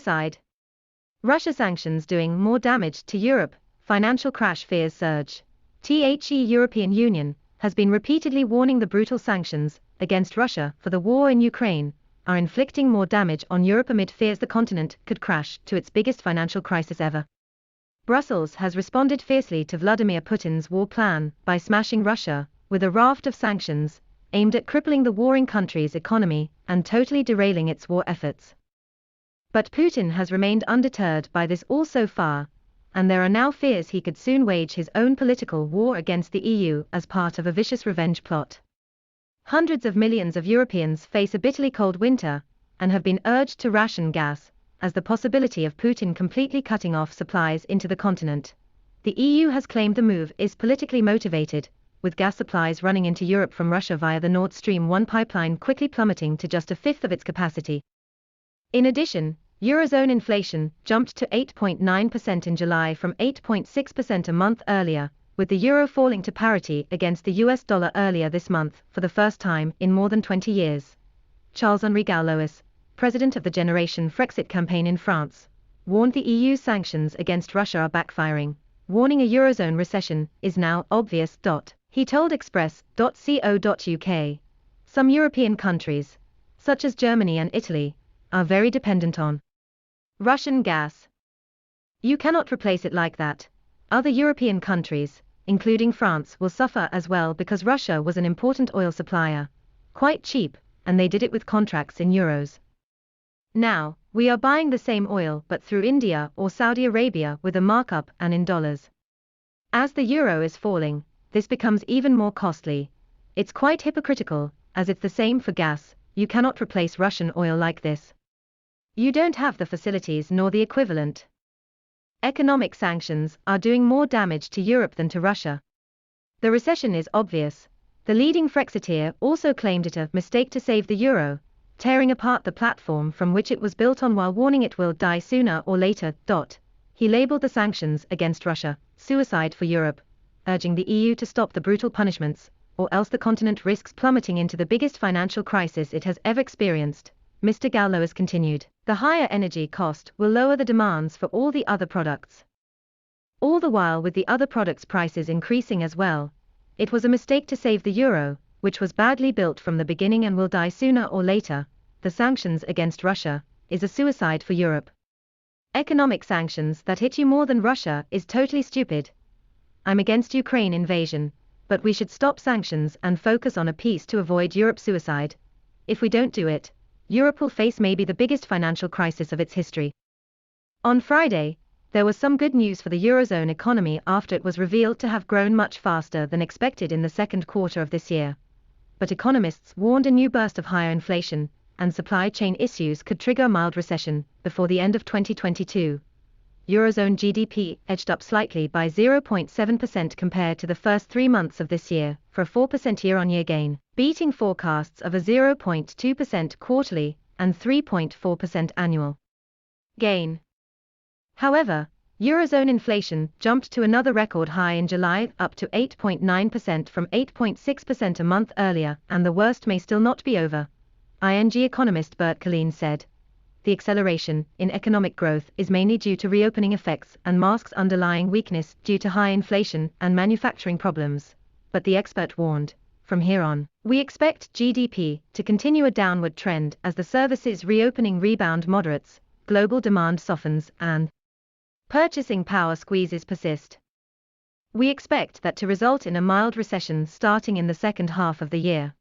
suicide. Russia sanctions doing more damage to Europe, financial crash fears surge. The European Union has been repeatedly warning the brutal sanctions against Russia for the war in Ukraine are inflicting more damage on Europe amid fears the continent could crash to its biggest financial crisis ever. Brussels has responded fiercely to Vladimir Putin's war plan by smashing Russia with a raft of sanctions aimed at crippling the warring country's economy and totally derailing its war efforts. But Putin has remained undeterred by this all so far, and there are now fears he could soon wage his own political war against the EU as part of a vicious revenge plot. Hundreds of millions of Europeans face a bitterly cold winter and have been urged to ration gas, as the possibility of Putin completely cutting off supplies into the continent. The EU has claimed the move is politically motivated, with gas supplies running into Europe from Russia via the Nord Stream 1 pipeline quickly plummeting to just a fifth of its capacity. In addition, Eurozone inflation jumped to 8.9% in July from 8.6% a month earlier, with the euro falling to parity against the US dollar earlier this month for the first time in more than 20 years. Charles-Henri Gallois, president of the Generation Frexit campaign in France, warned the EU's sanctions against Russia are backfiring, warning a eurozone recession is now obvious. He told Express.co.uk, some European countries, such as Germany and Italy, are very dependent on Russian gas. You cannot replace it like that. Other European countries, including France, will suffer as well because Russia was an important oil supplier, quite cheap, and they did it with contracts in euros. Now, we are buying the same oil but through India or Saudi Arabia with a markup and in dollars. As the euro is falling, this becomes even more costly. It's quite hypocritical, as it's the same for gas. You cannot replace Russian oil like this. You don't have the facilities nor the equivalent. Economic sanctions are doing more damage to Europe than to Russia. The recession is obvious. The leading Frexiteer also claimed it a mistake to save the euro, tearing apart the platform from which it was built on while warning it will die sooner or later. He labeled the sanctions against Russia suicide for Europe, urging the EU to stop the brutal punishments, or else the continent risks plummeting into the biggest financial crisis it has ever experienced. Mr. Gallois continued, the higher energy cost will lower the demands for all the other products. All the while with the other products' prices increasing as well, it was a mistake to save the euro, which was badly built from the beginning and will die sooner or later. The sanctions against Russia is a suicide for Europe. Economic sanctions that hit you more than Russia is totally stupid. I'm against Ukraine invasion, but we should stop sanctions and focus on a peace to avoid Europe suicide. If we don't do it, Europe will face maybe the biggest financial crisis of its history. On Friday, there was some good news for the Eurozone economy after it was revealed to have grown much faster than expected in the second quarter of this year. But economists warned a new burst of higher inflation and supply chain issues could trigger a mild recession before the end of 2022. Eurozone GDP edged up slightly by 0.7% compared to the first 3 months of this year, for a 4% year-on-year gain, beating forecasts of a 0.2% quarterly and 3.4% annual gain. However, Eurozone inflation jumped to another record high in July, up to 8.9% from 8.6% a month earlier, and the worst may still not be over. ING economist Bert Colleen said. The acceleration in economic growth is mainly due to reopening effects and masks underlying weakness due to high inflation and manufacturing problems. But the expert warned, from here on, we expect GDP to continue a downward trend as the services reopening rebound moderates, global demand softens, and purchasing power squeezes persist. We expect that to result in a mild recession starting in the second half of the year.